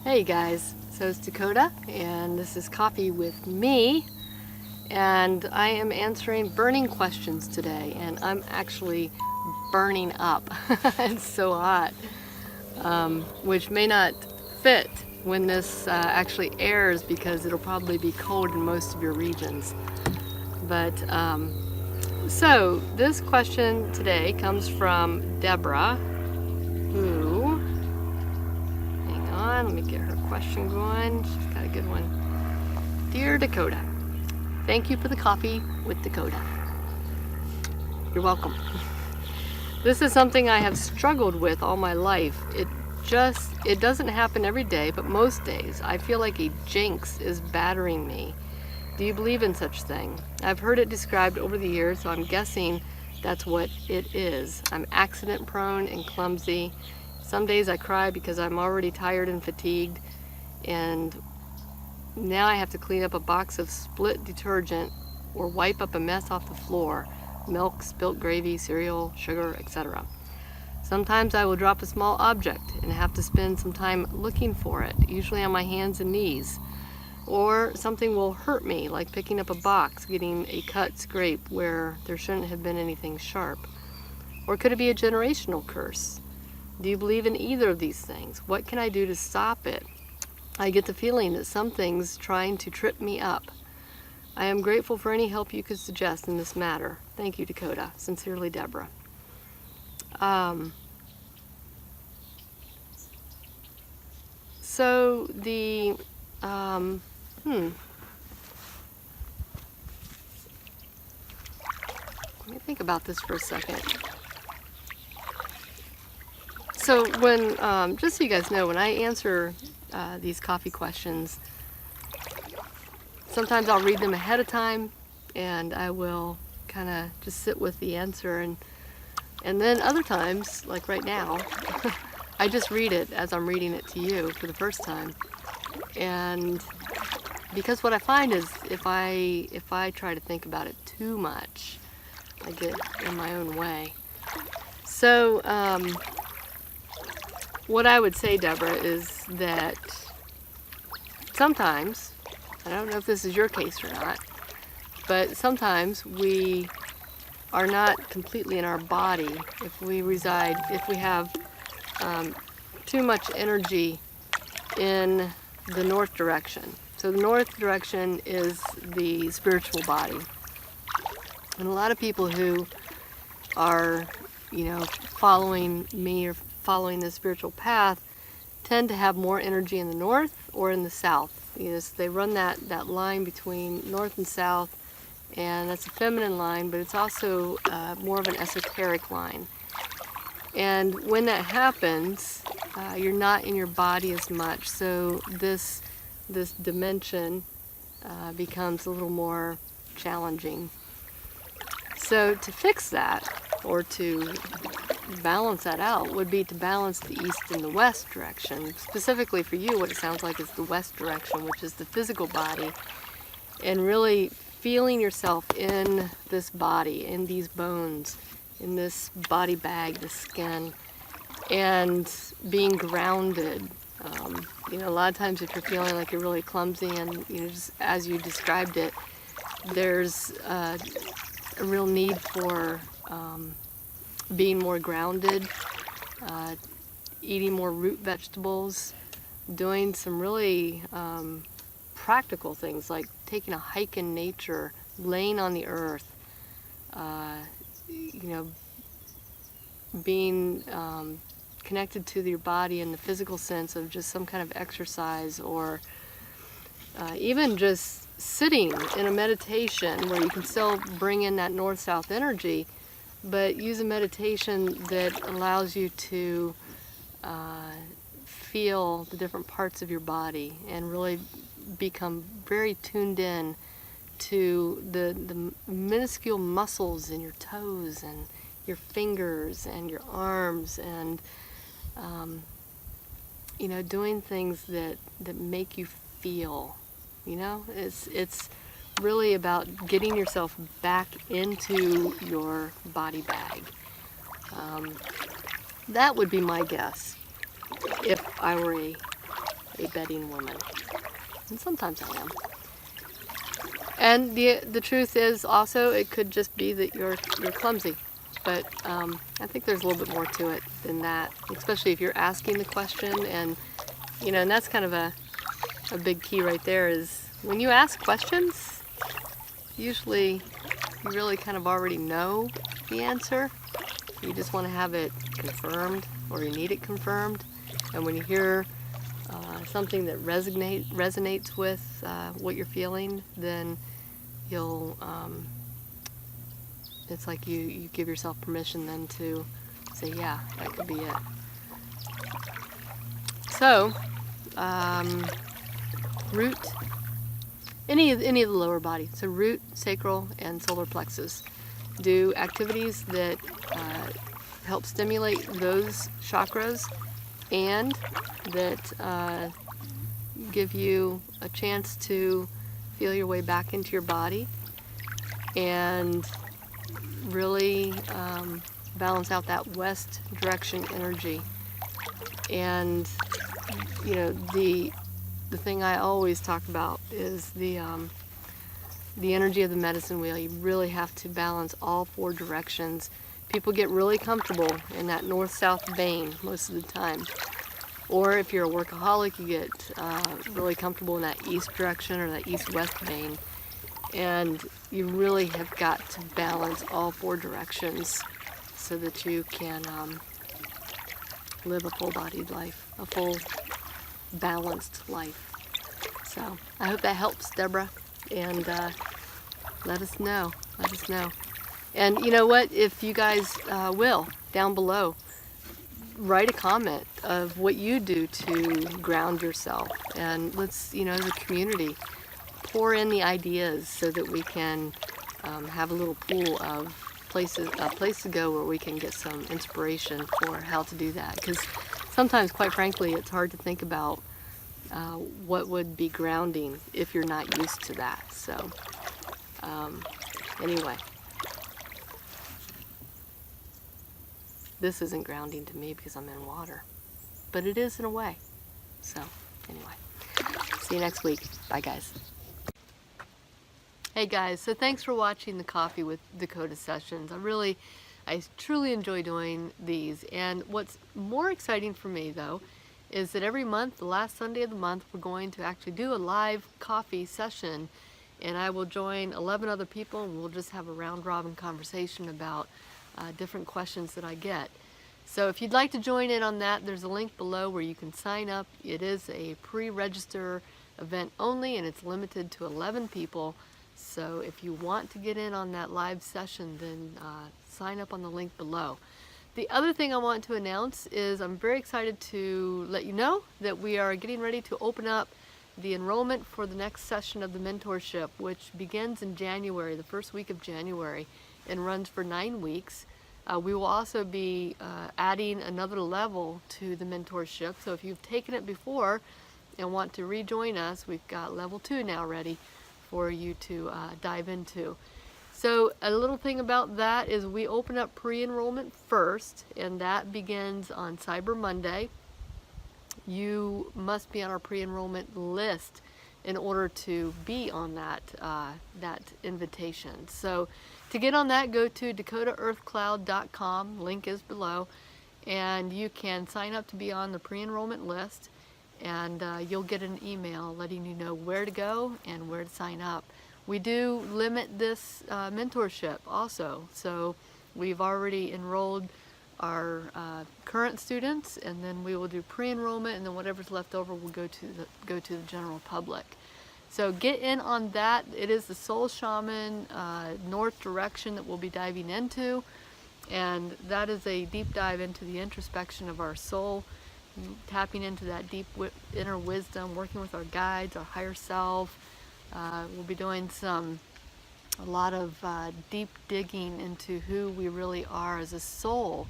Hey guys, so it's Dakota and this is Coffee with me, and I am answering burning questions today, and I'm actually burning up. It's so hot, which may not fit when this actually airs because it'll probably be cold in most of your regions. But so this question today comes from Deborah, who, hang on, let me get her question going. She's got a good one. Dear Dakota, thank you for the coffee with Dakota. You're welcome. This is something I have struggled with all my life. It doesn't happen every day, but most days I feel like a jinx is battering me. Do you believe in such thing? I've heard it described over the years, so I'm guessing that's what it is. I'm accident prone and clumsy. Some days I cry because I'm already tired and fatigued, and now I have to clean up a box of spilt detergent or wipe up a mess off the floor, milk, spilt gravy, cereal, sugar, etc. Sometimes I will drop a small object and have to spend some time looking for it, usually on my hands and knees. Or something will hurt me, like picking up a box, getting a cut, scrape where there shouldn't have been anything sharp. Or could it be a generational curse? Do you believe in either of these things? What can I do to stop it? I get the feeling that something's trying to trip me up. I am grateful for any help you could suggest in this matter. Thank you, Dakota. Sincerely, Deborah. So the let me think about this for a second. So when, just so you guys know, when I answer these coffee questions, sometimes I'll read them ahead of time, and I will kind of just sit with the answer, and then other times, like right now, I just read it as I'm reading it to you for the first time. And because what I find is if I try to think about it too much, I get in my own way. So what I would say, Deborah, is that sometimes, I don't know if this is your case or not, but sometimes we are not completely in our body if we have too much energy in the north direction. So the north direction is the spiritual body. And a lot of people who are, following me or following the spiritual path tend to have more energy in the north or in the south. So they run that line between north and south, and that's a feminine line, but it's also more of an esoteric line. And when that happens, you're not in your body as much, so this dimension becomes a little more challenging. So to fix that, or to balance that out, would be to balance the east and the west direction. Specifically for you, what it sounds like is the west direction, which is the physical body, and really feeling yourself in this body, in these bones, in this body bag, the skin, and being grounded. A lot of times if you're feeling like you're really clumsy and, just as you described it, there's a real need for being more grounded, eating more root vegetables, doing some really practical things like taking a hike in nature, laying on the earth, being connected to your body in the physical sense of just some kind of exercise, or even just sitting in a meditation where you can still bring in that north-south energy, but use a meditation that allows you to feel the different parts of your body and really become very tuned in to the minuscule muscles in your toes and your fingers and your arms, and doing things that make you feel. It's really about getting yourself back into your body bag. That would be my guess if I were a betting woman. And sometimes I am. And the truth is also it could just be that you're clumsy. But I think there's a little bit more to it than that, especially if you're asking the question. And and that's kind of a big key right there, is when you ask questions, usually you really kind of already know the answer. You just want to have it confirmed, or you need it confirmed. And when you hear something that resonates with what you're feeling, then you'll it's like you give yourself permission then to say, yeah, that could be it. So root, any of the lower body, so root, sacral, and solar plexus, do activities that help stimulate those chakras and that give you a chance to feel your way back into your body and really balance out that west direction energy. And the thing I always talk about is the energy of the medicine wheel. You really have to balance all four directions. People get really comfortable in that north-south vein most of the time. Or if you're a workaholic, you get really comfortable in that east direction or that east-west vein. And you really have got to balance all four directions so that you can live a full-bodied life, a full, balanced life. So I hope that helps, Deborah, and let us know. And you know what, if you guys will, down below, write a comment of what you do to ground yourself, and let's, as a community, pour in the ideas so that we can have a little pool of a place to go where we can get some inspiration for how to do that. Because sometimes, quite frankly, it's hard to think about what would be grounding if you're not used to that. So anyway, this isn't grounding to me because I'm in water, but it is in a way. So anyway, see you next week. Bye, guys. Hey guys, so thanks for watching the Coffee with Dakota sessions. I truly enjoy doing these. And what's more exciting for me, though, is that every month, the last Sunday of the month, we're going to actually do a live coffee session, and I will join 11 other people, and we'll just have a round-robin conversation about different questions that I get. So if you'd like to join in on that, there's a link below where you can sign up. It is a pre-register event only, and it's limited to 11 people. So if you want to get in on that live session, then sign up on the link below. The other thing I want to announce is I'm very excited to let you know that we are getting ready to open up the enrollment for the next session of the mentorship, which begins in January, the first week of January, and runs for 9 weeks. We will also be adding another level to the mentorship. So if you've taken it before and want to rejoin us, we've got level 2 now ready for you to dive into. So a little thing about that is we open up pre-enrollment first, and that begins on Cyber Monday. You must be on our pre-enrollment list in order to be on that invitation. So to get on that, go to dakotaearthcloud.com, link is below, and you can sign up to be on the pre-enrollment list, and you'll get an email letting you know where to go and where to sign up. We do limit this mentorship also, so we've already enrolled our current students, and then we will do pre-enrollment, and then whatever's left over will go to the general public. So get in on that. It is the Soul Shaman North direction that we'll be diving into, and that is a deep dive into the introspection of our soul, tapping into that deep inner wisdom, working with our guides, our higher self. We'll be doing a lot of deep digging into who we really are as a soul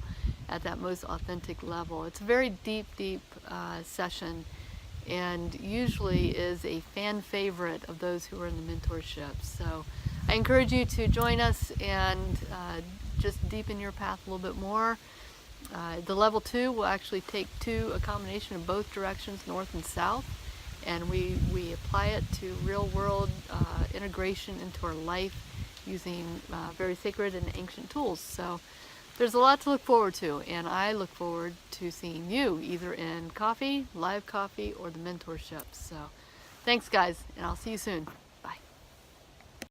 at that most authentic level. It's a very deep session, and usually is a fan favorite of those who are in the mentorship. So I encourage you to join us and just deepen your path a little bit more. The level 2 will actually take a combination of both directions, north and south. and we apply it to real world integration into our life using very sacred and ancient tools. So there's a lot to look forward to, and I look forward to seeing you either in coffee, live coffee, or the mentorship. So thanks guys, and I'll see you soon.